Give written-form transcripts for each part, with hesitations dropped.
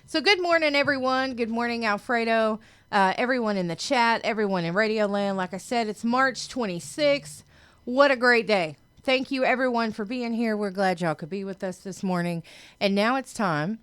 So good morning, everyone. Good morning, Alfredo. Everyone in the chat, everyone in Radio Land. Like I said, it's March 26th. What a great day. Thank you, everyone, for being here. We're glad y'all could be with us this morning. And now it's time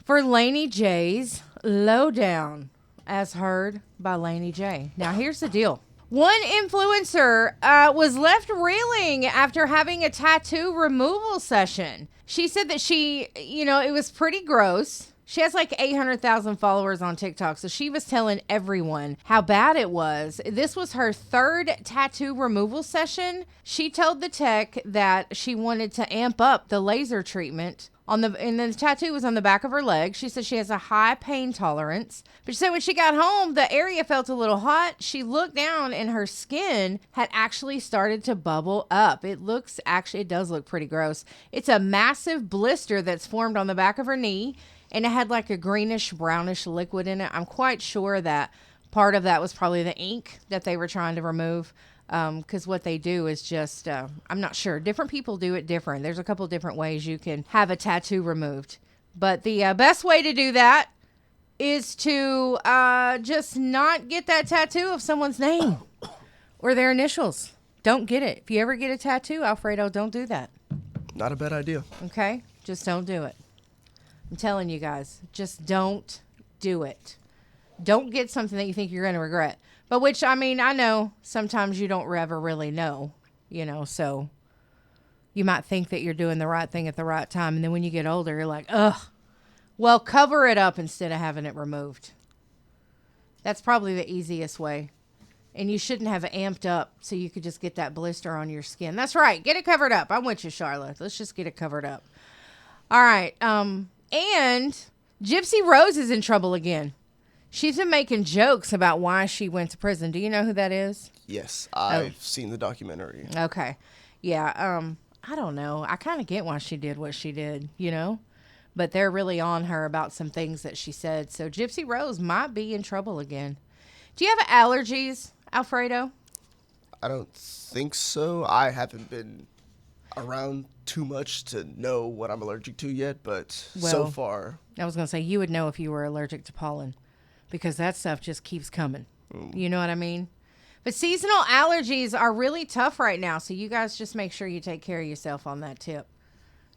for Laney J's Lowdown, as heard by Laney J. Now, here's the deal. One influencer was left reeling after having a tattoo removal session. She said that it was pretty gross. She has like 800,000 followers on TikTok, so she was telling everyone how bad it was. This was her third tattoo removal session. She told the tech that she wanted to amp up the laser treatment and the tattoo was on the back of her leg. She said she has a high pain tolerance. But she said when she got home, the area felt a little hot. She looked down and her skin had actually started to bubble up. It does look pretty gross. It's a massive blister that's formed on the back of her knee. And it had like a greenish, brownish liquid in it. I'm quite sure that part of that was probably the ink that they were trying to remove. Because what they do is just, I'm not sure. Different people do it different. There's a couple different ways you can have a tattoo removed. But the best way to do that is to just not get that tattoo of someone's name or their initials. Don't get it. If you ever get a tattoo, Alfredo, don't do that. Not a bad idea. Okay? Just don't do it. I'm telling you guys, just don't do it. Don't get something that you think you're going to regret. But which, I mean, I know sometimes you don't ever really know, so you might think that you're doing the right thing at the right time. And then when you get older, you're like, ugh, well, cover it up instead of having it removed. That's probably the easiest way. And you shouldn't have amped up so you could just get that blister on your skin. That's right. Get it covered up. I'm with you, Charlotte. Let's just get it covered up. All right. And Gypsy Rose is in trouble again. She's been making jokes about why she went to prison. Do you know who that is? Yes, I've seen the documentary. Okay. Yeah, I don't know. I kind of get why she did what she did, But they're really on her about some things that she said. So Gypsy Rose might be in trouble again. Do you have allergies, Alfredo? I don't think so. I haven't been around too much to know what I'm allergic to yet, but so far. I was going to say, you would know if you were allergic to pollen because that stuff just keeps coming. You know what I mean? But seasonal allergies are really tough right now, so you guys just make sure you take care of yourself on that tip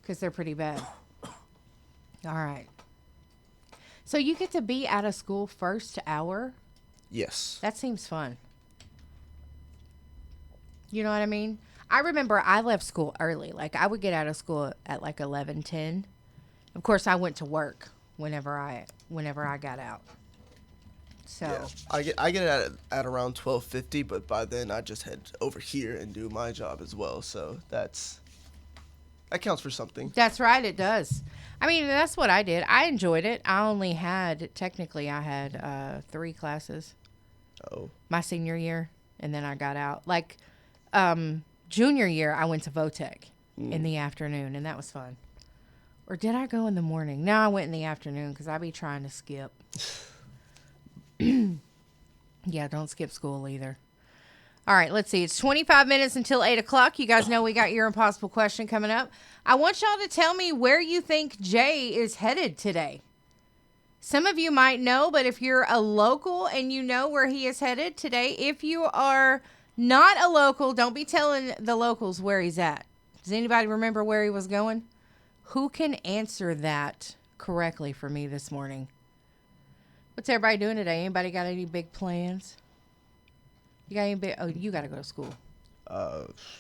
because they're pretty bad. All right. So you get to be out of school first hour? Yes. That seems fun. You know what I mean? I remember I left school early. Like, I would get out of school at like 11:10. Of course, I went to work whenever I got out. So yeah. I get it at around 12:50, but by then I just head over here and do my job as well. So that counts for something. That's right, it does. I mean, that's what I did. I enjoyed it. I had 3 classes. Oh. My senior year, and then I got out. Like, junior year, I went to Votech in the afternoon, and that was fun. Or did I go in the morning? No, I went in the afternoon because I be trying to skip. Yeah, don't skip school either. All right, let's see. It's 25 minutes until 8 o'clock. You guys know we got your impossible question coming up. I want y'all to tell me where you think Jay is headed today. Some of you might know, but if you're a local and you know where he is headed today, if you are not a local, don't be telling the locals where he's at. Does anybody remember where he was going? Who can answer that correctly for me this morning? What's everybody doing today? Anybody got any big plans? You got any big? Oh, you got to go to school.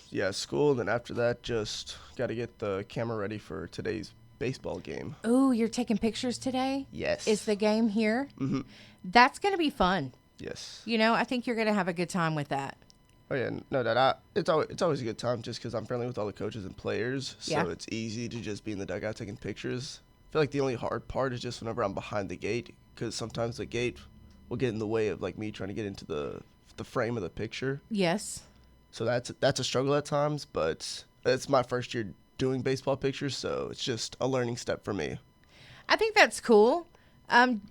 Yeah, school. And then after that, just got to get the camera ready for today's baseball game. Ooh, you're taking pictures today? Yes. Is the game here? Mm-hmm. That's going to be fun. Yes. I think you're going to have a good time with that. Oh yeah, no, it's always a good time just because I'm friendly with all the coaches and players, so It's easy to just be in the dugout taking pictures. I feel like the only hard part is just whenever I'm behind the gate, because sometimes the gate will get in the way of like me trying to get into the frame of the picture. Yes. So that's a struggle at times, but it's my first year doing baseball pictures, so it's just a learning step for me. I think that's cool. And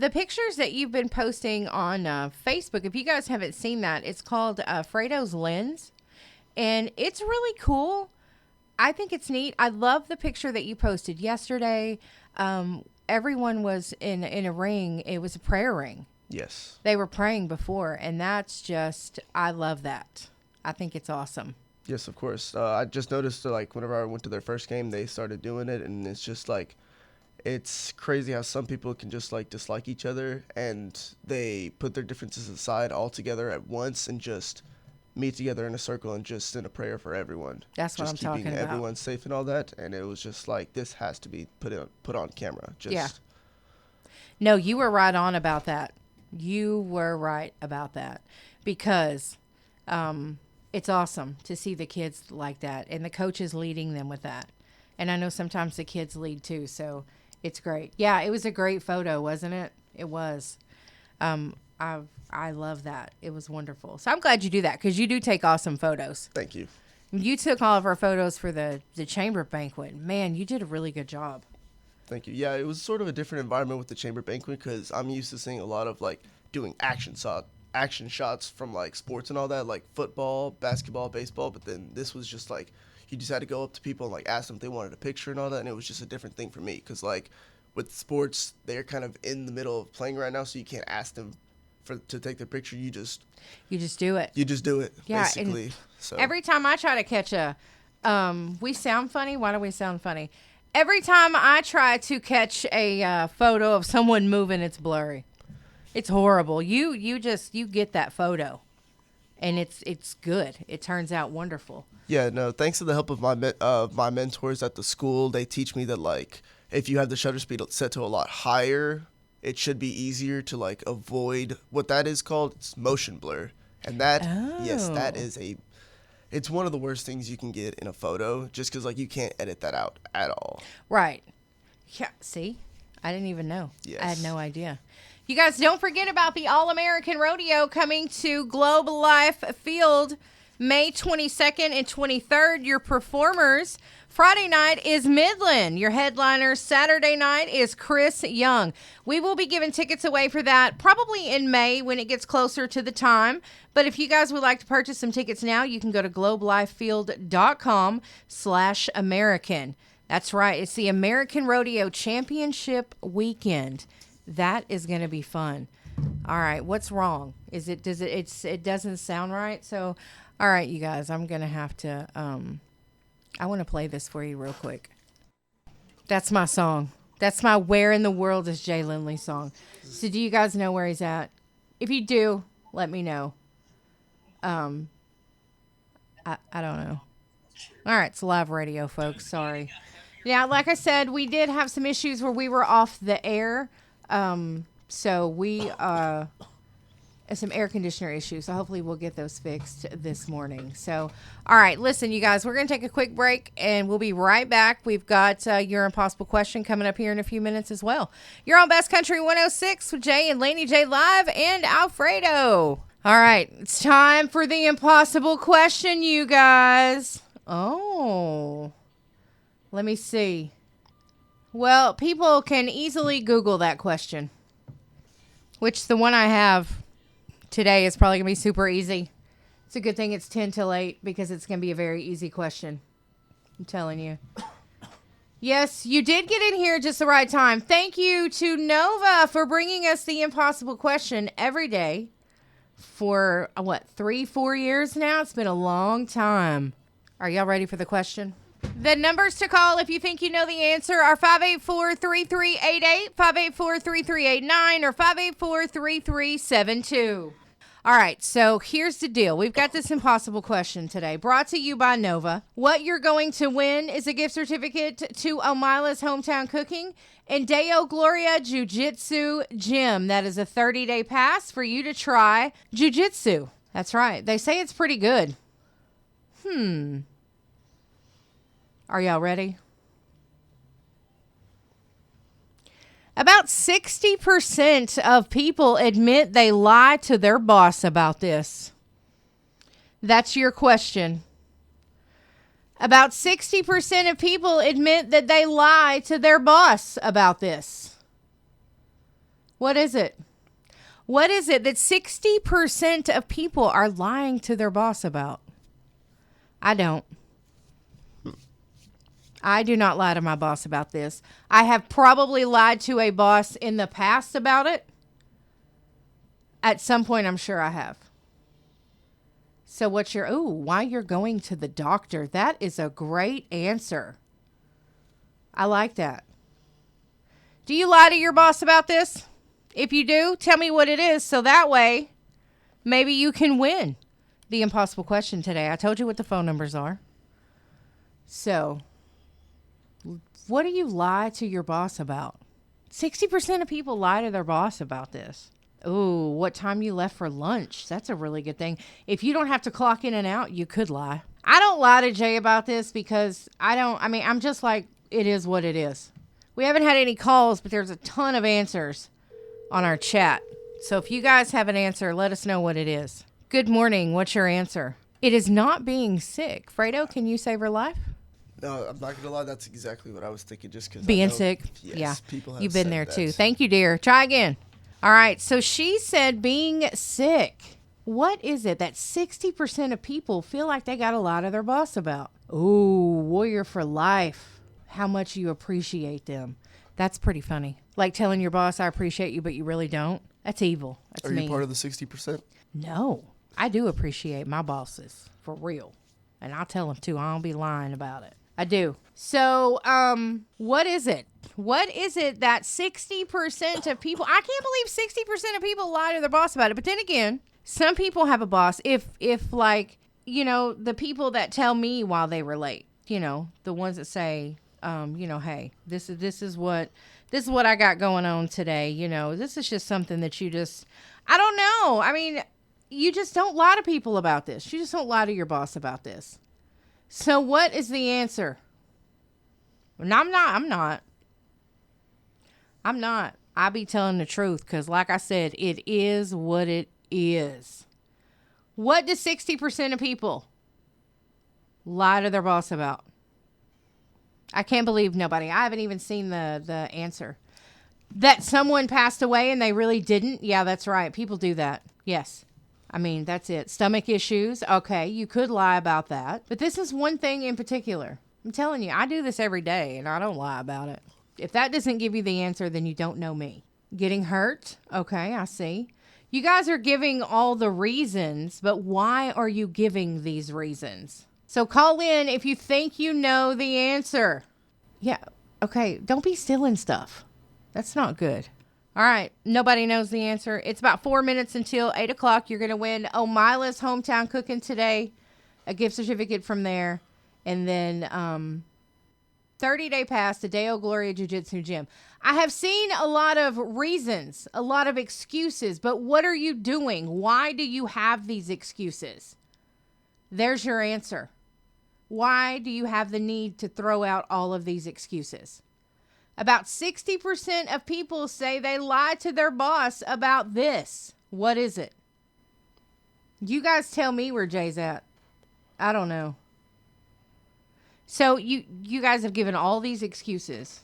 the pictures that you've been posting on Facebook, if you guys haven't seen that, it's called Fredo's Lens. And it's really cool. I think it's neat. I love the picture that you posted yesterday everyone was in a ring. It was a prayer ring. Yes. They were praying before, and that's just, I love that. I think it's awesome. Yes, of course. I just noticed like whenever I went to their first game, they started doing it, and it's just like, it's crazy how some people can just like dislike each other, and they put their differences aside all together at once and just meet together in a circle and just send a prayer for everyone. That's just what I'm talking about. keeping everyone safe and all that, and it was just like, this has to be put on camera. Just yeah. No, you were right on about that. You were right about that because it's awesome to see the kids like that and the coaches leading them with that. And I know sometimes the kids lead too, so it's great. Yeah, it was a great photo, wasn't it? It was. I love that. It was wonderful. So I'm glad you do that because you do take awesome photos. Thank you. You took all of our photos for the chamber banquet. Man, you did a really good job. Thank you. Yeah, it was sort of a different environment with the chamber banquet because I'm used to seeing a lot of like doing action shots from like sports and all that, like football, basketball, baseball. But then this was just like you just had to go up to people and like ask them if they wanted a picture and all that, and it was just a different thing for me because like with sports they're kind of in the middle of playing right now, so you can't ask them to take their picture. You just do it. You just do it. Yeah, basically. So every time I try to catch we sound funny. Why do we sound funny? Every time I try to catch a photo of someone moving, it's blurry. It's horrible. You get that photo, and it's good. It turns out wonderful. Yeah, no, thanks to the help of my mentors at the school, they teach me that like if you have the shutter speed set to a lot higher, it should be easier to like avoid what that is called. It's motion blur, and that yes, that is it's one of the worst things you can get in a photo, just because like you can't edit that out at all. Right. Yeah. See, I didn't even know. Yes. I had no idea. You guys don't forget about the All-American Rodeo coming to Globe Life Field May 22nd and 23rd. Your performers, Friday night is Midland. Your headliner Saturday night is Chris Young. We will be giving tickets away for that probably in May when it gets closer to the time. But if you guys would like to purchase some tickets now, you can go to globelifefield.com/American. That's right. It's the American Rodeo Championship Weekend. That is going to be fun. All right. What's wrong? It doesn't sound right. So, all right, you guys, I'm going to have to, I want to play this for you real quick. That's my song. That's my Where in the World is Jay Lindly song. So do you guys know where he's at? If you do, let me know. I don't know. All right, it's live radio, folks. Sorry. Yeah, like I said, we did have some issues where we were off the air. So we some air conditioner issues. So hopefully we'll get those fixed this morning. So, all right, listen, you guys, we're going to take a quick break and we'll be right back. We've got your impossible question coming up here in a few minutes as well. You're on Best Country 106 with Jay and Laney J live and Alfredo. All right, it's time for the impossible question, you guys. Oh, let me see. Well, people can easily Google that question, which the one I have today is probably going to be super easy. It's a good thing it's 10 till 8 because it's going to be a very easy question. I'm telling you. Yes, you did get in here just the right time. Thank you to Nova for bringing us the impossible question every day for, 3-4 years now? It's been a long time. Are y'all ready for the question? The numbers to call if you think you know the answer are 584-3388, 584-3389, or 584-3372. All right, so here's the deal. We've got this impossible question today, brought to you by Nova. What you're going to win is a gift certificate to Omila's Hometown Cooking and Deo Gloria Jiu-Jitsu Gym. That is a 30-day pass for you to try jiu-jitsu. That's right. They say it's pretty good. Are y'all ready? About 60% of people admit they lie to their boss about this. That's your question. About 60% of people admit that they lie to their boss about this. What is it? What is it that 60% of people are lying to their boss about? I don't. I do not lie to my boss about this. I have probably lied to a boss in the past about it. At some point, I'm sure I have. So what's your, why you're going to the doctor? That is a great answer. I like that. Do you lie to your boss about this? If you do, tell me what it is. So that way, maybe you can win the impossible question today. I told you what the phone numbers are. So, what do you lie to your boss about? 60% of people lie to their boss about this. Ooh, what time you left for lunch. That's a really good thing. If you don't have to clock in and out, you could lie. I don't lie to Jay about this because I'm just like, it is what it is. We haven't had any calls, but there's a ton of answers on our chat. So if you guys have an answer, let us know what it is. Good morning. What's your answer? It is not being sick. Fredo, can you save her life? No, I'm not gonna lie. That's exactly what I was thinking. Just because being sick. Yes, yeah, people have you've been said there that. too. Thank you, dear. Try again. All right. So she said being sick. What is it that 60% of people feel like they got a lot of their boss about? Ooh, warrior for life. How much you appreciate them. That's pretty funny. Like telling your boss, I appreciate you, but you really don't. That's evil. That's mean. Are you part of the 60%? No, I do appreciate my bosses for real. And I'll tell them too. I don't be lying about it. I do. So, what is it? What is it that 60% of people, I can't believe 60% of people lie to their boss about it. But then again, some people have a boss. If like, the people that tell me while they were late, the ones that say, hey, this is what I got going on today. This is just something that I don't know. I mean, you just don't lie to people about this. You just don't lie to your boss about this. So what is the answer? No, I'm not. I be telling the truth because like I said, it is what it is. What do 60% of people lie to their boss about? I can't believe nobody. I haven't even seen the answer. That someone passed away and they really didn't? Yeah, that's right. People do that. Yes. I mean, that's it. Stomach issues. Okay, you could lie about that. But this is one thing in particular. I'm telling you, I do this every day and I don't lie about it. If that doesn't give you the answer, then you don't know me. Getting hurt? Okay, I see. You guys are giving all the reasons, but why are you giving these reasons? So call in if you think you know the answer. Yeah, okay, don't be stealing stuff. That's not good. All right, nobody knows the answer. It's about 4 minutes until 8 o'clock. You're going to win Omila's Hometown Cooking today, a gift certificate from there, and then 30-day pass to Deo Gloria Jiu-Jitsu Gym. I have seen a lot of reasons, a lot of excuses, but what are you doing? Why do you have these excuses? There's your answer. Why do you have the need to throw out all of these excuses? About 60% of people say they lie to their boss about this. What is it? You guys tell me where Jay's at. I don't know. So you guys have given all these excuses.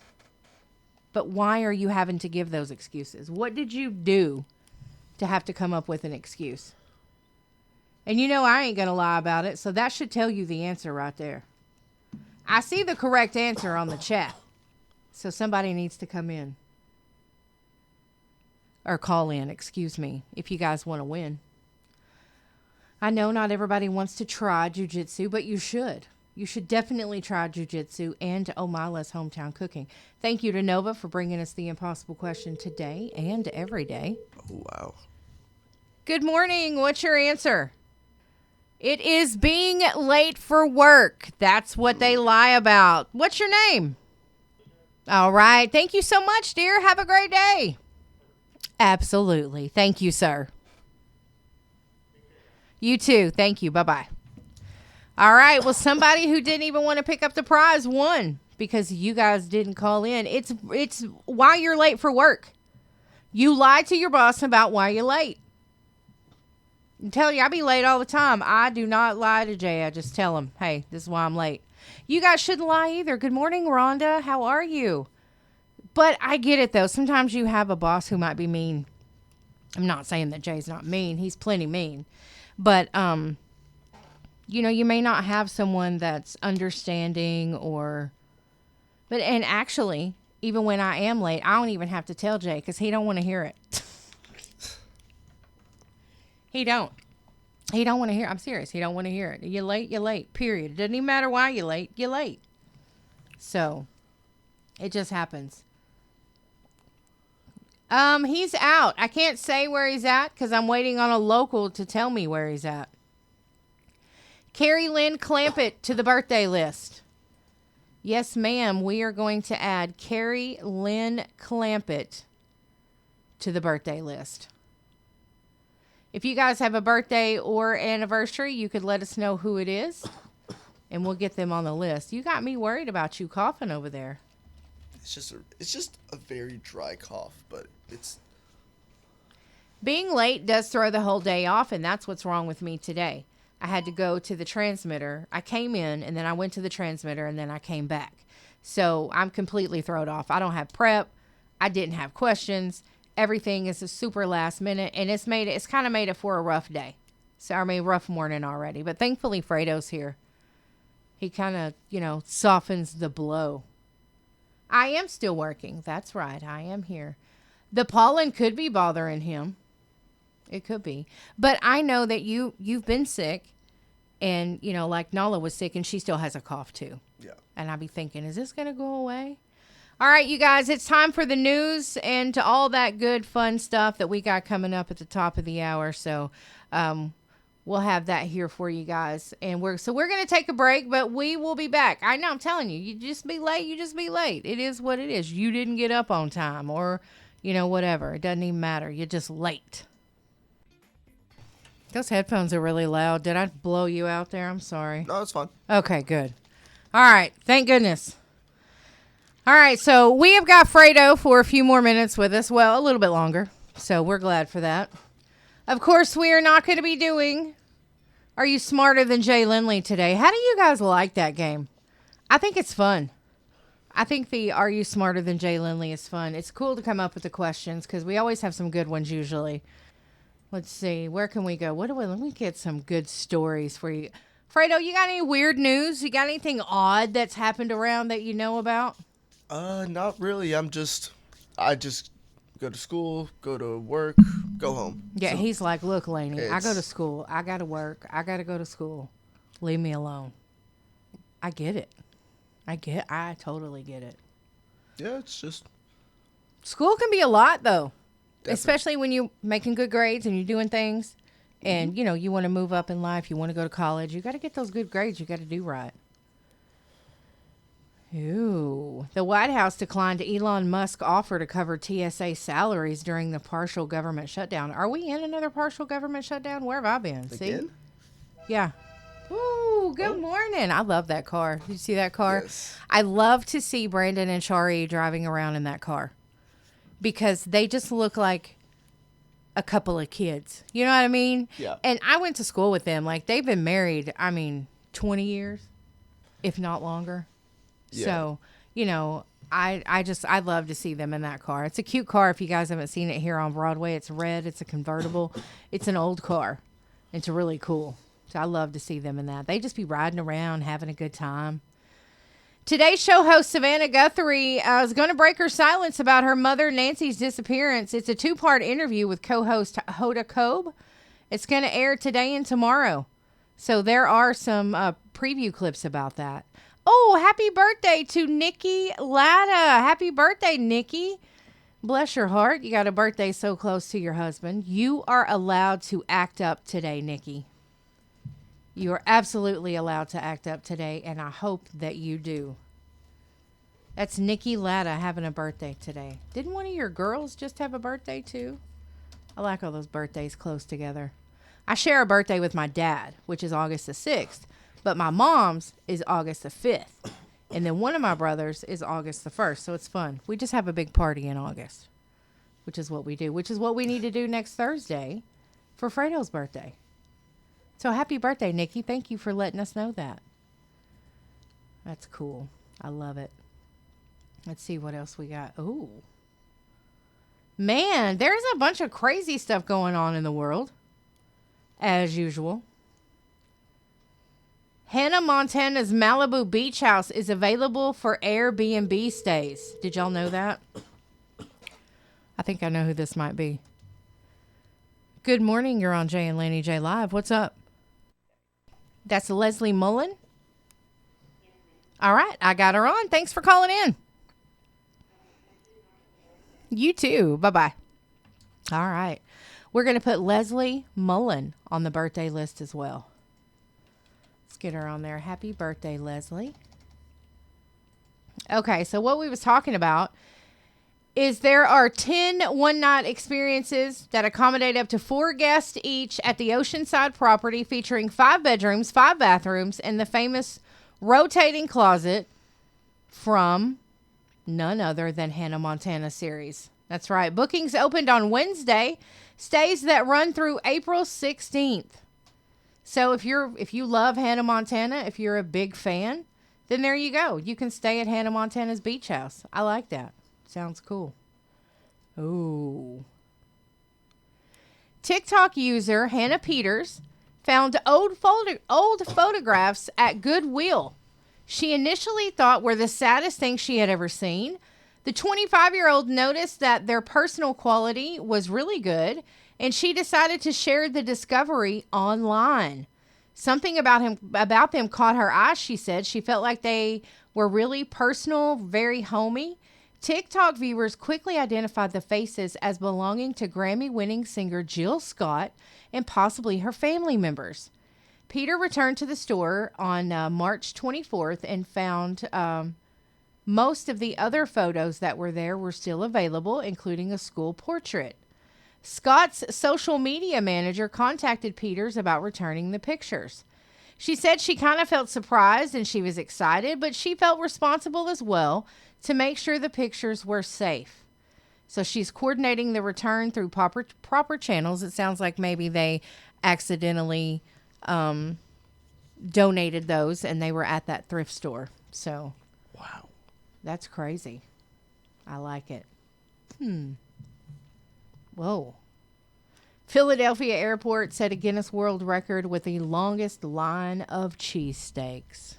But why are you having to give those excuses? What did you do to have to come up with an excuse? And I ain't going to lie about it, so that should tell you the answer right there. I see the correct answer on the chat. So somebody needs to come in. Or call in, excuse me, if you guys want to win. I know not everybody wants to try jiu-jitsu, but you should. You should definitely try jiu-jitsu and Omila's Hometown Cooking. Thank you to Nova for bringing us the impossible question today and every day. Oh, wow. Good morning. What's your answer? It is being late for work. That's what they lie about. What's your name? All right. Thank you so much, dear. Have a great day. Absolutely. Thank you, sir. You too. Thank you. Bye-bye. All right. Well, somebody who didn't even want to pick up the prize won because you guys didn't call in. It's why you're late for work. You lied to your boss about why you're late. I'm telling you, I be late all the time. I do not lie to Jay. I just tell him, hey, this is why I'm late. You guys shouldn't lie either. Good morning, Rhonda. How are you? But I get it, though. Sometimes you have a boss who might be mean. I'm not saying that Jay's not mean. He's plenty mean. But, you may not have someone that's understanding or And actually, even when I am late, I don't even have to tell Jay because he don't want to hear it. He don't want to hear. I'm serious. He don't want to hear it. You're late. You're late. Period. It doesn't even matter why you're late. You're late. So, it just happens. He's out. I can't say where he's at because I'm waiting on a local to tell me where he's at. Carrie Lynn Clampett to the birthday list. Yes, ma'am. We are going to add Carrie Lynn Clampett to the birthday list. If you guys have a birthday or anniversary, you could let us know who it is, and we'll get them on the list. You got me worried about you coughing over there. It's just a very dry cough, but it's... Being late does throw the whole day off, and that's what's wrong with me today. I had to go to the transmitter. I came in, and then I went to the transmitter, and then I came back. So I'm completely thrown off. I don't have prep. I didn't have questions. Everything is a super last minute, and it's kind of made it for a rough day. So, rough morning already. But thankfully, Fredo's here. He kind of, softens the blow. I am still working. That's right. I am here. The pollen could be bothering him. It could be. But I know that you've been sick, and, like Nala was sick, and she still has a cough, too. Yeah. And I'd be thinking, is this going to go away? All right, you guys, it's time for the news and to all that good, fun stuff that we got coming up at the top of the hour. So we'll have that here for you guys. And we're going to take a break, but we will be back. I know, I'm telling you, you just be late. You just be late. It is what it is. You didn't get up on time or, whatever. It doesn't even matter. You're just late. Those headphones are really loud. Did I blow you out there? I'm sorry. No, it's fine. Okay, good. All right. Thank goodness. All right, so we have got Fredo for a few more minutes with us. Well, a little bit longer, so we're glad for that. Of course, we are not going to be doing Are You Smarter Than Jay Lindly today. How do you guys like that game? I think it's fun. I think the Are You Smarter Than Jay Lindly is fun. It's cool to come up with the questions because we always have some good ones usually. Let's see, where can we go? Let me get some good stories for you. Fredo, you got any weird news? You got anything odd that's happened around that you know about? Not really. I just go to school, go to work, go home. Yeah, So he's like, look, Laney, I go to school. I got to work. I got to go to school. Leave me alone. I get it. I totally get it. Yeah, it's just... School can be a lot, though. Definitely. Especially when you're making good grades and you're doing things. And, you want to move up in life. You want to go to college. You got to get those good grades. You got to do right. Ooh. The White House declined Elon Musk's offer to cover TSA salaries during the partial government shutdown. Are we in another partial government shutdown? Where have I been? Again? See? Yeah. Ooh, good morning. I love that car. Did you see that car? Yes. I love to see Brandon and Shari driving around in that car because they just look like a couple of kids. You know what I mean? Yeah. And I went to school with them. Like, they've been married, 20 years, if not longer. Yeah. So, I'd love to see them in that car. It's a cute car. If you guys haven't seen it here on Broadway, it's red. It's a convertible. It's an old car. It's really cool. So I love to see them in that. They just be riding around, having a good time. Today's show host, Savannah Guthrie, is going to break her silence about her mother, Nancy's disappearance. It's a 2-part interview with co-host Hoda Kobe. It's going to air today and tomorrow. So there are some preview clips about that. Oh, happy birthday to Nikki Latta. Happy birthday, Nikki. Bless your heart. You got a birthday so close to your husband. You are allowed to act up today, Nikki. You are absolutely allowed to act up today, and I hope that you do. That's Nikki Latta having a birthday today. Didn't one of your girls just have a birthday, too? I like all those birthdays close together. I share a birthday with my dad, which is August the 6th. But my mom's is August the 5th. And then one of my brothers is August the 1st. So it's fun. We just have a big party in August, which is what we do, which is what we need to do next Thursday for Fredo's birthday. So happy birthday, Nikki. Thank you for letting us know that. That's cool. I love it. Let's see what else we got. Ooh. Man, there's a bunch of crazy stuff going on in the world, as usual. Hannah Montana's Malibu beach house is available for Airbnb stays. Did y'all know that? I think I know who this might be. Good morning. You're on Jay and Laney J Live. What's up? That's Leslie Mullen. All right. I got her on. Thanks for calling in. You too. Bye-bye. All right. We're going to put Leslie Mullen on the birthday list as well. Let's get her on there. Happy birthday, Leslie. Okay, so what we was talking about is there are 10 one-night experiences that accommodate up to 4 guests each at the Oceanside property, featuring 5 bedrooms, 5 bathrooms, and the famous rotating closet from none other than Hannah Montana series. That's right. Bookings opened on Wednesday. Stays that run through April 16th. So if you love Hannah Montana, if you're a big fan, then there you go. You can stay at Hannah Montana's beach house. I like that. Sounds cool. Ooh. TikTok user Hannah Peters found old photographs at Goodwill. She initially thought were the saddest thing she had ever seen. The 25-year-old noticed that their personal quality was really good, and she decided to share the discovery online. Something about them caught her eye, she said. She felt like they were really personal, very homey. TikTok viewers quickly identified the faces as belonging to Grammy-winning singer Jill Scott and possibly her family members. Peter returned to the store on March 24th and found most of the other photos that were there were still available, including a school portrait. Scott's social media manager contacted Peters about returning the pictures. She said she kind of felt surprised and she was excited, but she felt responsible as well to make sure the pictures were safe. So she's coordinating the return through proper channels. It sounds like maybe they accidentally donated those and they were at that thrift store. So, wow. That's crazy. I like it. Whoa. Philadelphia Airport set a Guinness World Record with the longest line of cheesesteaks.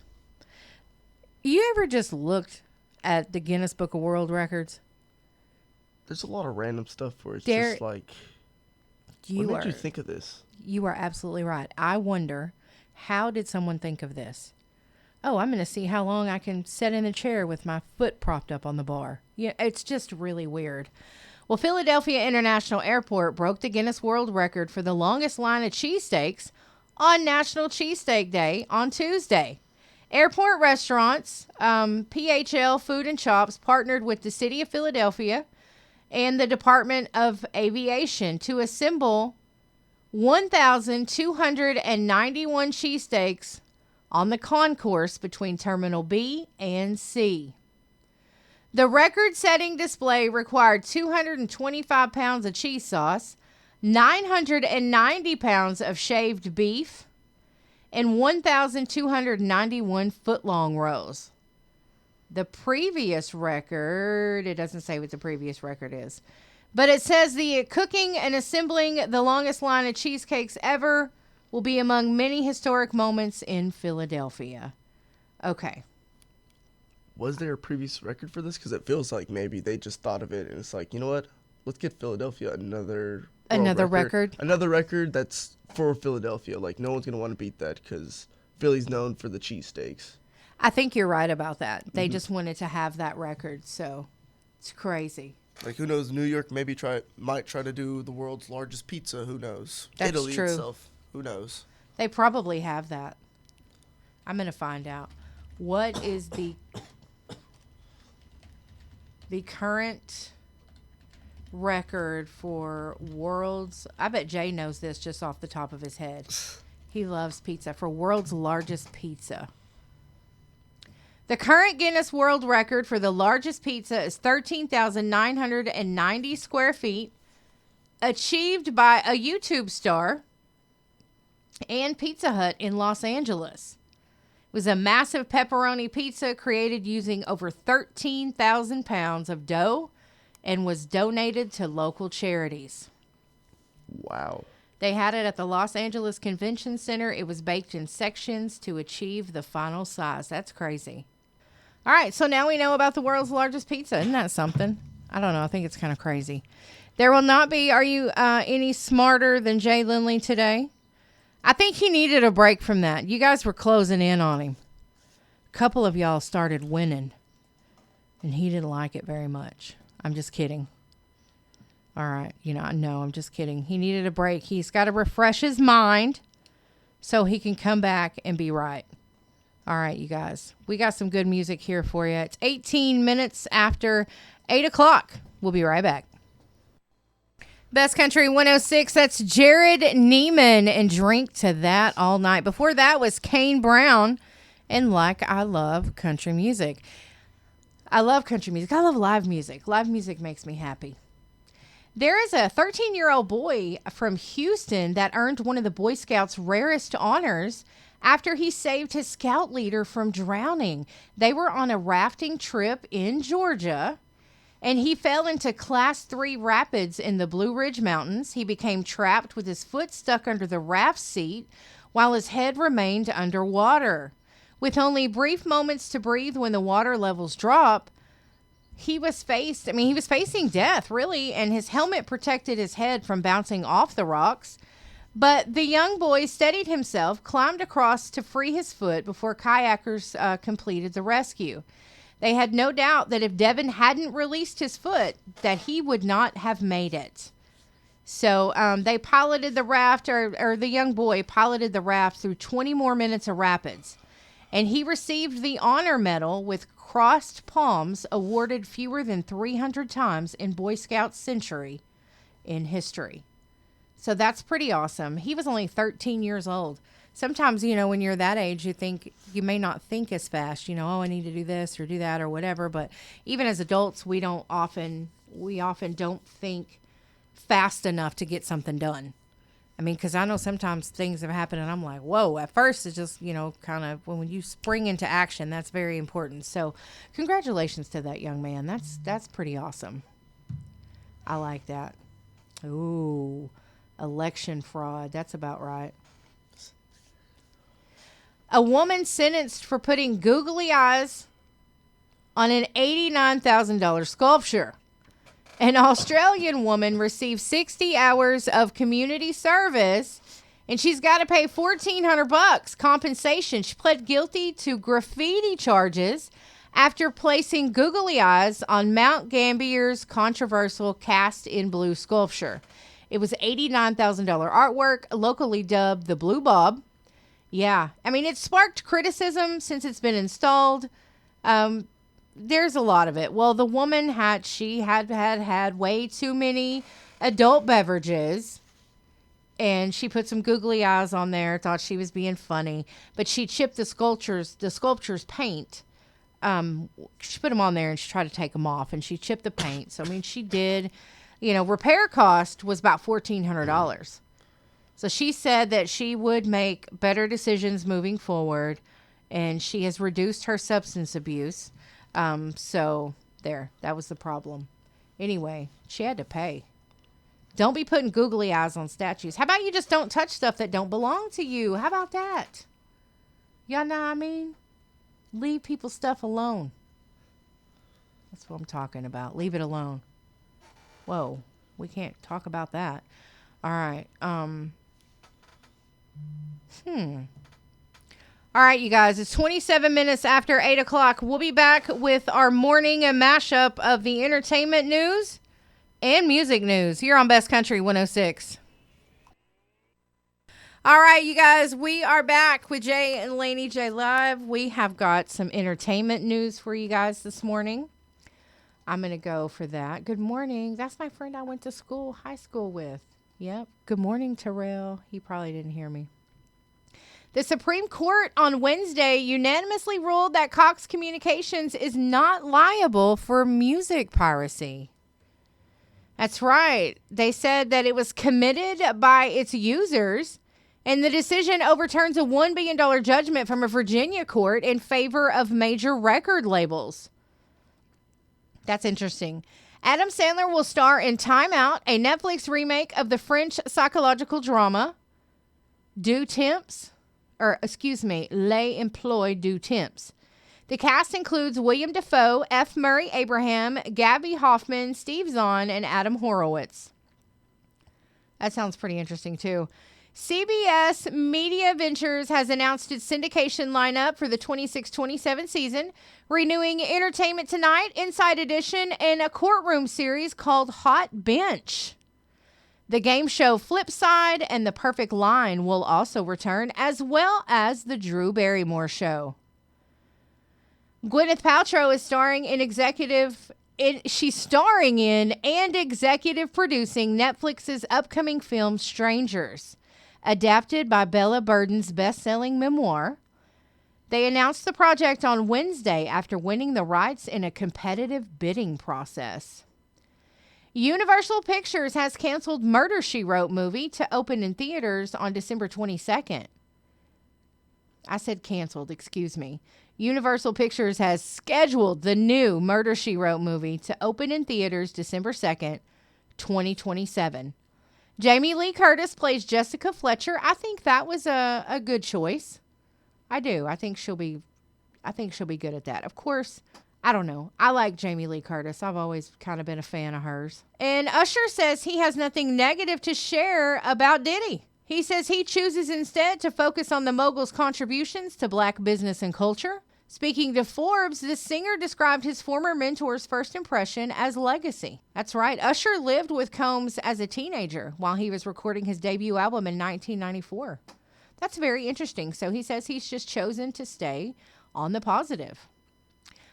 You ever just looked at the Guinness Book of World Records? There's a lot of random stuff where it's just like, what made you think of this? You are absolutely right. I wonder, how did someone think of this? Oh, I'm going to see how long I can sit in a chair with my foot propped up on the bar. Yeah, it's just really weird. Well, Philadelphia International Airport broke the Guinness World Record for the longest line of cheesesteaks on National Cheesesteak Day on Tuesday. Airport restaurants, PHL Food and Shops, partnered with the City of Philadelphia and the Department of Aviation to assemble 1,291 cheesesteaks on the concourse between Terminal B and C. The record-setting display required 225 pounds of cheese sauce, 990 pounds of shaved beef, and 1,291 foot-long rolls. The previous record, it doesn't say what the previous record is, but it says the cooking and assembling the longest line of cheesecakes ever will be among many historic moments in Philadelphia. Okay. Was there a previous record for this? Because it feels like maybe they just thought of it and it's like, you know what? Let's get Philadelphia another record. Another record that's for Philadelphia. Like, no one's going to want to beat that because Philly's known for the cheesesteaks. I think you're right about that. They just wanted to have that record, so it's crazy. Like, who knows? New York maybe might try to do the world's largest pizza. Who knows? That's Italy true. itself. Who knows? They probably have that. I'm going to find out. What is the current record for world's... I bet Jay knows this just off the top of his head. He loves pizza. For world's largest pizza. The current Guinness World Record for the largest pizza is 13,990 square feet, achieved by a YouTube star and Pizza Hut in Los Angeles. It was a massive pepperoni pizza created using over 13,000 pounds of dough and was donated to local charities. Wow. They had it at the Los Angeles Convention Center. It was baked in sections to achieve the final size. That's crazy. All right, so now we know about the world's largest pizza. Isn't that something? I don't know. I think it's kind of crazy. There will not be, are you any smarter than Jay Lindly today? I think he needed a break from that. You guys were closing in on him. A couple of y'all started winning, and he didn't like it very much. I'm just kidding. All right. No, I'm just kidding. He needed a break. He's got to refresh his mind so he can come back and be right. All right, you guys. We got some good music here for you. It's 18 minutes after 8 o'clock. We'll be right back. Best Country 106, that's Jared Neiman and Drink to That All Night. Before that was Kane Brown and Like I Love Country Music. I love country music. I love live music. Live music makes me happy. There is a 13-year-old boy from Houston that earned one of the Boy Scouts' rarest honors after he saved his scout leader from drowning. They were on a rafting trip in Georgia, and he fell into Class 3 rapids in the Blue Ridge Mountains. He became trapped with his foot stuck under the raft seat while his head remained underwater. With only brief moments to breathe when the water levels drop, he was facing death, really, and his helmet protected his head from bouncing off the rocks. But the young boy steadied himself, climbed across to free his foot before kayakers completed the rescue. They had no doubt that if Devin hadn't released his foot, that he would not have made it. So they piloted the raft, or the young boy piloted the raft through 20 more minutes of rapids. And he received the honor medal with crossed palms, awarded fewer than 300 times in Boy Scouts century in history. So that's pretty awesome. He was only 13 years old. Sometimes, when you're that age, you may not think as fast, oh, I need to do this or do that or whatever. But even as adults, we often don't think fast enough to get something done. I mean, because I know sometimes things have happened and I'm like, whoa, at first it's just, kind of when you spring into action, that's very important. So congratulations to that young man. That's pretty awesome. I like that. Ooh, election fraud. That's about right. A woman sentenced for putting googly eyes on an $89,000 sculpture. An Australian woman received 60 hours of community service, and she's got to pay $1,400 compensation. She pled guilty to graffiti charges after placing googly eyes on Mount Gambier's controversial cast in blue sculpture. It was $89,000 artwork, locally dubbed the Blue Bob. Yeah, I mean, it sparked criticism since it's been installed. There's a lot of it. Well, the woman had way too many adult beverages, and she put some googly eyes on there, thought she was being funny, but she chipped the sculpture's paint. She put them on there and she tried to take them off, and she chipped the paint. So, I mean, she did, repair cost was about $1,400. So she said that she would make better decisions moving forward, and she has reduced her substance abuse. So there, that was the problem. Anyway, she had to pay. Don't be putting googly eyes on statues. How about you just don't touch stuff that don't belong to you? How about that? Y'all know what I mean? Leave people's stuff alone. That's what I'm talking about. Leave it alone. Whoa, we can't talk about that. All right. All right, you guys, it's 27 minutes after 8 o'clock. We'll be back with our morning mashup of the entertainment news and music news here on Best Country 106. All right, you guys, we are back with Jay and Laney J Live. We have got some entertainment news for you guys this morning. I'm going to go for that. Good morning. That's my friend I went to high school with. Yep. Good morning, Terrell. He probably didn't hear me. The Supreme Court on Wednesday unanimously ruled that Cox Communications is not liable for music piracy. That's right. They said that it was committed by its users, and the decision overturns a $1 billion judgment from a Virginia court in favor of major record labels. That's interesting. Adam Sandler will star in Time Out, a Netflix remake of the French psychological drama Les Emplois du Temps. The cast includes William Dafoe, F. Murray Abraham, Gabby Hoffman, Steve Zahn, and Adam Horowitz. That sounds pretty interesting, too. CBS Media Ventures has announced its syndication lineup for the 26-27 season, renewing Entertainment Tonight, Inside Edition, and a courtroom series called Hot Bench. The game show Flipside and The Perfect Line will also return, as well as The Drew Barrymore Show. Gwyneth Paltrow is starring in and executive producing Netflix's upcoming film Strangers, adapted by Bella Burden's best-selling memoir. They announced the project on Wednesday after winning the rights in a competitive bidding process. Universal Pictures has canceled Murder, She Wrote movie to open in theaters on December 22nd. I said canceled, excuse me. Universal Pictures has scheduled the new Murder, She Wrote movie to open in theaters December 2nd, 2027. Jamie Lee Curtis plays Jessica Fletcher. I think that was a good choice. I do. I think she'll be good at that. Of course, I don't know. I like Jamie Lee Curtis. I've always kind of been a fan of hers. And Usher says he has nothing negative to share about Diddy. He says he chooses instead to focus on the mogul's contributions to black business and culture. Speaking to Forbes, the singer described his former mentor's first impression as legacy. That's right. Usher lived with Combs as a teenager while he was recording his debut album in 1994. That's very interesting. So he says he's just chosen to stay on the positive.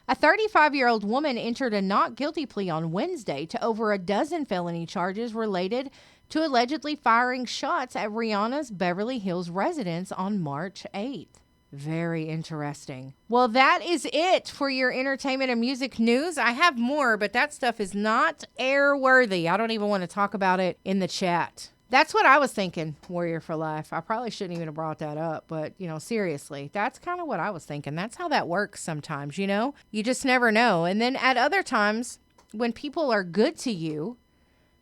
A 35-year-old woman entered a not guilty plea on Wednesday to over a dozen felony charges related to allegedly firing shots at Rihanna's Beverly Hills residence on March 8th. Very interesting. Well, that is it for your entertainment and music news. I have more, but that stuff is not airworthy. I don't even want to talk about it in the chat. That's what I was thinking, Warrior for Life. I probably shouldn't even have brought that up, but, seriously, that's kind of what I was thinking. That's how that works sometimes, You just never know. And then at other times, when people are good to you,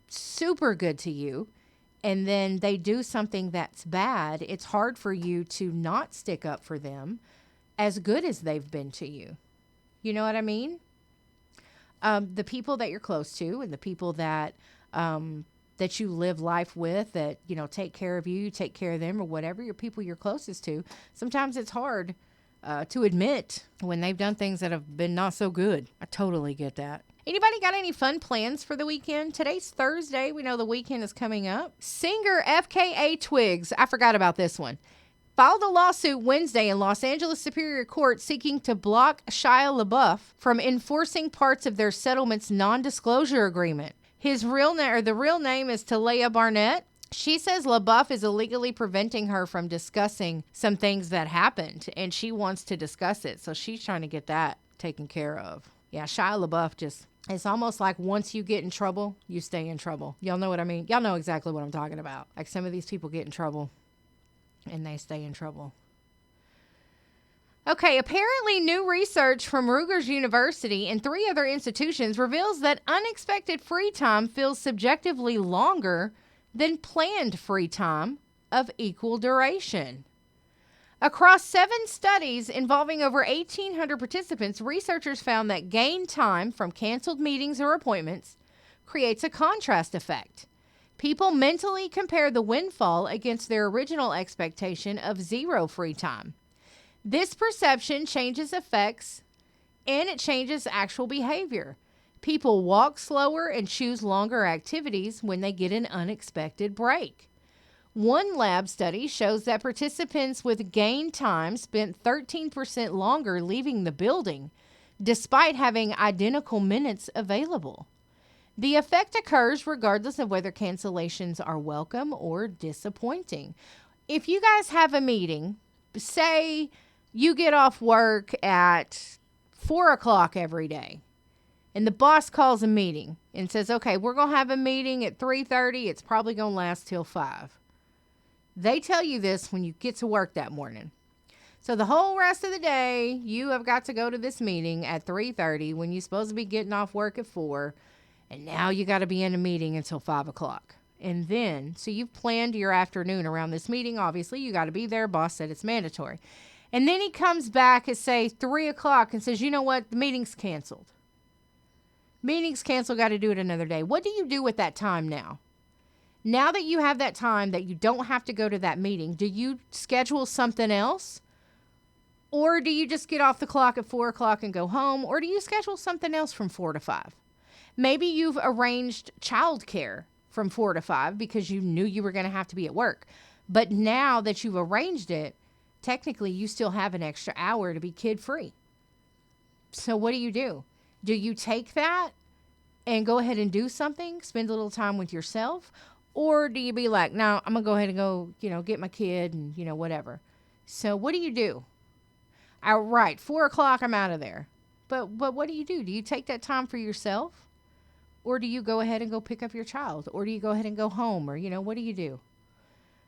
super good to you, and then they do something that's bad, it's hard for you to not stick up for them as good as they've been to you. You know what I mean? The people that you're close to and the people that you live life with, that, take care of you, take care of them, or whatever, your people you're closest to, sometimes it's hard to admit when they've done things that have been not so good. I totally get that. Anybody got any fun plans for the weekend? Today's Thursday. We know the weekend is coming up. Singer FKA Twigs, I forgot about this one, filed a lawsuit Wednesday in Los Angeles Superior Court seeking to block Shia LaBeouf from enforcing parts of their settlement's non-disclosure agreement. The real name is Talia Barnett. She says LaBeouf is illegally preventing her from discussing some things that happened, and she wants to discuss it. So she's trying to get that taken care of. Yeah, Shia LaBeouf it's almost like once you get in trouble, you stay in trouble. Y'all know what I mean? Y'all know exactly what I'm talking about. Like some of these people get in trouble and they stay in trouble. Okay, apparently new research from Rutgers University and 3 other institutions reveals that unexpected free time feels subjectively longer than planned free time of equal duration. Across 7 studies involving over 1,800 participants, researchers found that gain time from canceled meetings or appointments creates a contrast effect. People mentally compare the windfall against their original expectation of 0 free time. This perception changes effects and it changes actual behavior. People walk slower and choose longer activities when they get an unexpected break. One lab study shows that participants with gain time spent 13% longer leaving the building, despite having identical minutes available. The effect occurs regardless of whether cancellations are welcome or disappointing. If you guys have a meeting, say you get off work at 4 o'clock every day, and the boss calls a meeting and says, okay, we're going to have a meeting at 3:30. It's probably going to last till 5. They tell you this when you get to work that morning. So the whole rest of the day, you have got to go to this meeting at 3:30 when you're supposed to be getting off work at 4. And now you got to be in a meeting until 5 o'clock. And then, so you've planned your afternoon around this meeting. Obviously, you got to be there. Boss said it's mandatory. And then he comes back at, say, 3 o'clock and says, you know what? The meeting's canceled. Meeting's canceled. Got to do it another day. What do you do with that time now? Now that you have that time that you don't have to go to that meeting, do you schedule something else? Or do you just get off the clock at 4 o'clock and go home? Or do you schedule something else from 4 to 5? Maybe you've arranged childcare from 4 to 5 because you knew you were going to have to be at work. But now that you've arranged it, technically you still have an extra hour to be kid-free. So what do? Do you take that and go ahead and do something, spend a little time with yourself? Or do you be like, no, I'm going to go ahead and go, get my kid and, whatever. So what do? All right, 4 o'clock, I'm out of there. But what do? Do you take that time for yourself? Or do you go ahead and go pick up your child? Or do you go ahead and go home? Or, what do?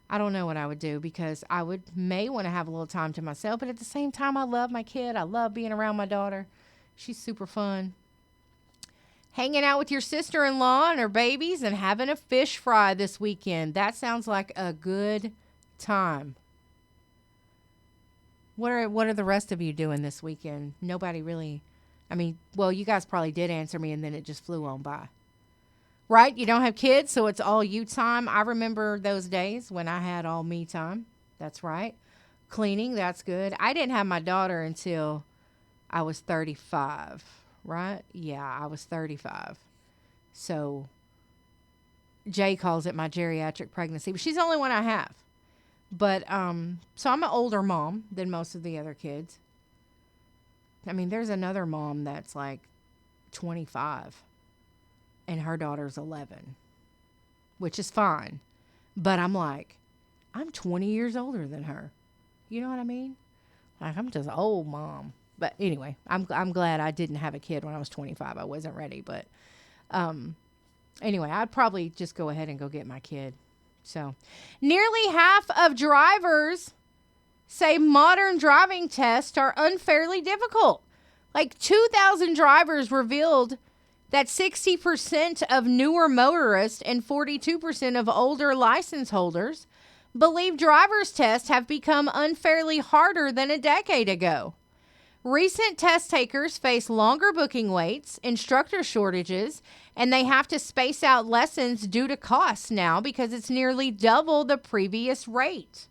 I don't know what I would do because I may want to have a little time to myself. But at the same time, I love my kid. I love being around my daughter. She's super fun. Hanging out with your sister-in-law and her babies and having a fish fry this weekend. That sounds like a good time. What are the rest of you doing this weekend? Nobody really, you guys probably did answer me and then it just flew on by. Right? You don't have kids, so it's all you time. I remember those days when I had all me time. That's right. Cleaning, that's good. I didn't have my daughter until I was 35, right? Yeah, I was 35. So Jay calls it my geriatric pregnancy, but she's the only one I have. But, so I'm an older mom than most of the other kids. There's another mom that's like 25 and her daughter's 11, which is fine. But I'm like, I'm 20 years older than her. You know what I mean? Like, I'm just old mom. But anyway, I'm glad I didn't have a kid when I was 25. I wasn't ready. But, anyway, I'd probably just go ahead and go get my kid. So, nearly half of drivers say modern driving tests are unfairly difficult. Like 2,000 drivers revealed that 60% of newer motorists and 42% of older license holders believe driver's tests have become unfairly harder than a decade ago. Recent test takers face longer booking waits, instructor shortages, and they have to space out lessons due to costs now because it's nearly double the previous rate.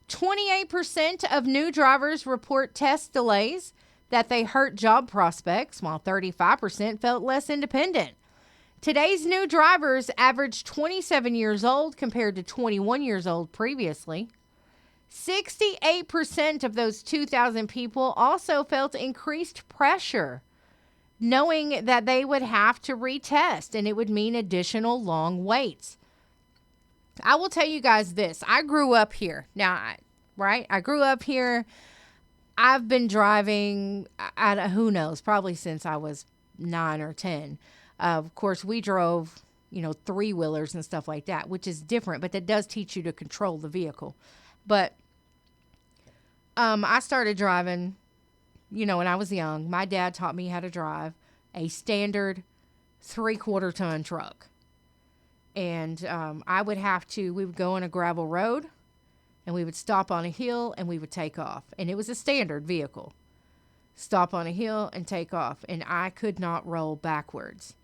28% of new drivers report test delays that they hurt job prospects, while 35% felt less independent. Today's new drivers average 27 years old compared to 21 years old previously. 68% of those 2,000 people also felt increased pressure, knowing that they would have to retest and it would mean additional long waits. I will tell you guys this. I grew up here. I grew up here. I've been driving, who knows, probably since I was 9 or 10. Of course, we drove, three-wheelers and stuff like that, which is different, but that does teach you to control the vehicle. But I started driving, when I was young. My dad taught me how to drive a standard 3/4 ton truck. And we would go on a gravel road, and we would stop on a hill, and we would take off. And it was a standard vehicle. Stop on a hill and take off. And I could not roll backwards.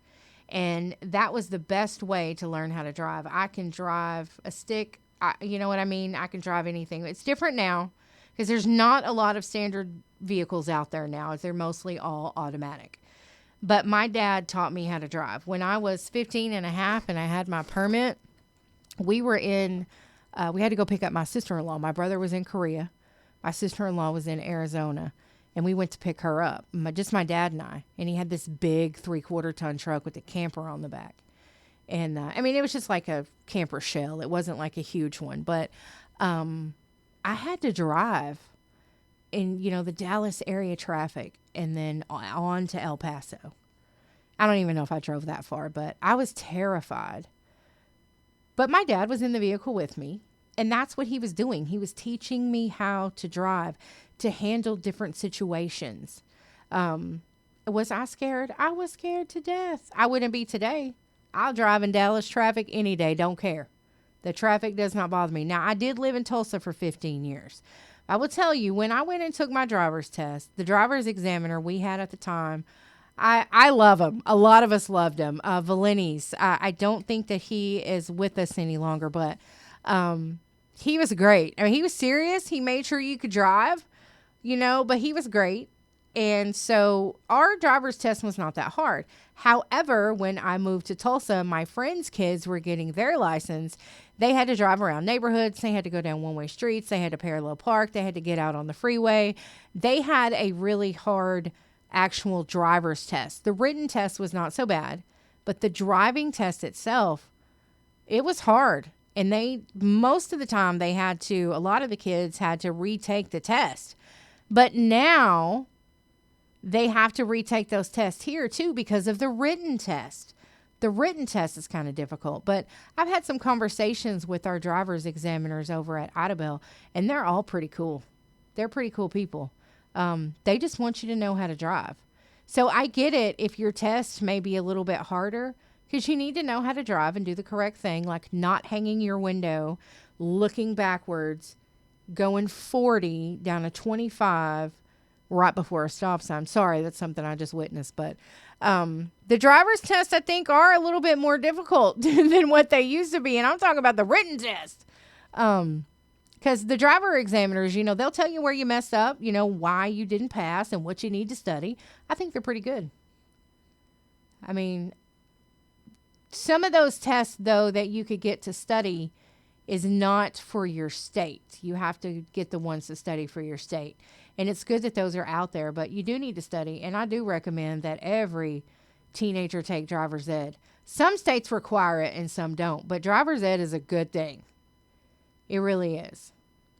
And that was the best way to learn how to drive. I can drive a stick. You know what I mean? I can drive anything. It's different now because there's not a lot of standard vehicles out there now. They're mostly all automatic. But my dad taught me how to drive. When I was 15 and a half and I had my permit, we had to go pick up my sister-in-law. My brother was in Korea. My sister-in-law was in Arizona. And we went to pick her up, just my dad and I. And he had this big 3/4 ton truck with a camper on the back. And, it was just like a camper shell. It wasn't like a huge one. But I had to drive in, the Dallas area traffic and then on to El Paso. I don't even know if I drove that far, but I was terrified. But my dad was in the vehicle with me. And that's what he was doing. He was teaching me how to drive, to handle different situations. Was I scared? I was scared to death. I wouldn't be today. I'll drive in Dallas traffic any day. Don't care. The traffic does not bother me. Now, I did live in Tulsa for 15 years. I will tell you, when I went and took my driver's test, the driver's examiner we had at the time, I love him. A lot of us loved him. Valeni's. I don't think that he is with us any longer, but he was great. I mean, he was serious. He made sure you could drive, but he was great. And so our driver's test was not that hard. However, when I moved to Tulsa, my friends' kids were getting their license. They had to drive around neighborhoods. They had to go down one-way streets. They had to parallel park. They had to get out on the freeway. They had a really hard actual driver's test. The written test was not so bad, but the driving test itself, it was hard. And most of the time a lot of the kids had to retake the test. But now they have to retake those tests here too because of the written test. The written test is kind of difficult, but I've had some conversations with our driver's examiners over at Idabel, and they're all pretty cool. They're pretty cool people. They just want you to know how to drive. So I get it if your test may be a little bit harder because you need to know how to drive and do the correct thing, like not hanging your window, looking backwards, going 40 down a 25 right before a stop sign. Sorry, that's something I just witnessed. But the driver's tests, I think, are a little bit more difficult than what they used to be. And I'm talking about the written test. Because the driver examiners, they'll tell you where you messed up, why you didn't pass and what you need to study. I think they're pretty good. I mean, some of those tests, though, that you could get to study is not for your state. You have to get the ones to study for your state. And it's good that those are out there, but you do need to study. And I do recommend that every teenager take driver's ed. Some states require it and some don't, but driver's ed is a good thing. It really is.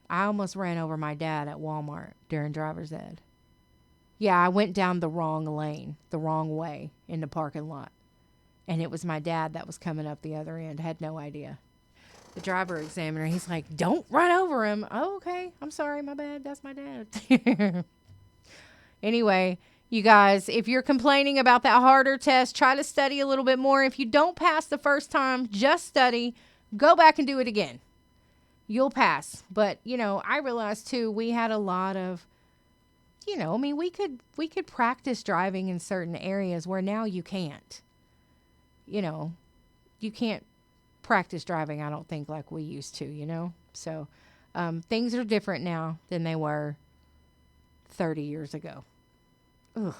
I almost ran over my dad at Walmart during driver's ed. Yeah, I went down the wrong lane, the wrong way in the parking lot. And it was my dad that was coming up the other end. I had no idea. The driver examiner, he's like, don't run over him. Oh, okay. I'm sorry. My bad. That's my dad. Anyway, you guys, if you're complaining about that harder test, try to study a little bit more. If you don't pass the first time, just study. Go back and do it again. You'll pass. But, I realized too, we had a lot of, we could practice driving in certain areas where now you can't. You can't practice driving, I don't think, like we used to, So things are different now than they were 30 years ago. Ugh,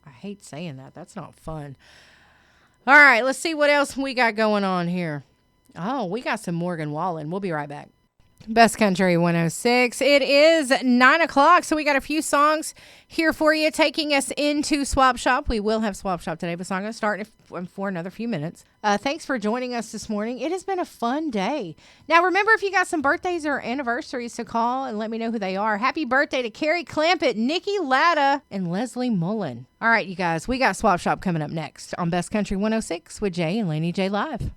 I hate saying that. That's not fun. All right, let's see what else we got going on here. Oh, we got some Morgan Wallen. We'll be right back. Best Country 106. It is 9 o'clock, so we got a few songs here for you, taking us into Swap Shop. We will have Swap Shop today, but it's not going to start for another few minutes. Thanks for joining us this morning. It has been a fun day. Now, remember, if you got some birthdays or anniversaries to call and let me know who they are. Happy birthday to Carrie Clampett, Nikki Latta, and Leslie Mullen. All right, you guys, we got Swap Shop coming up next on Best Country 106 with Jay and Laney J Live.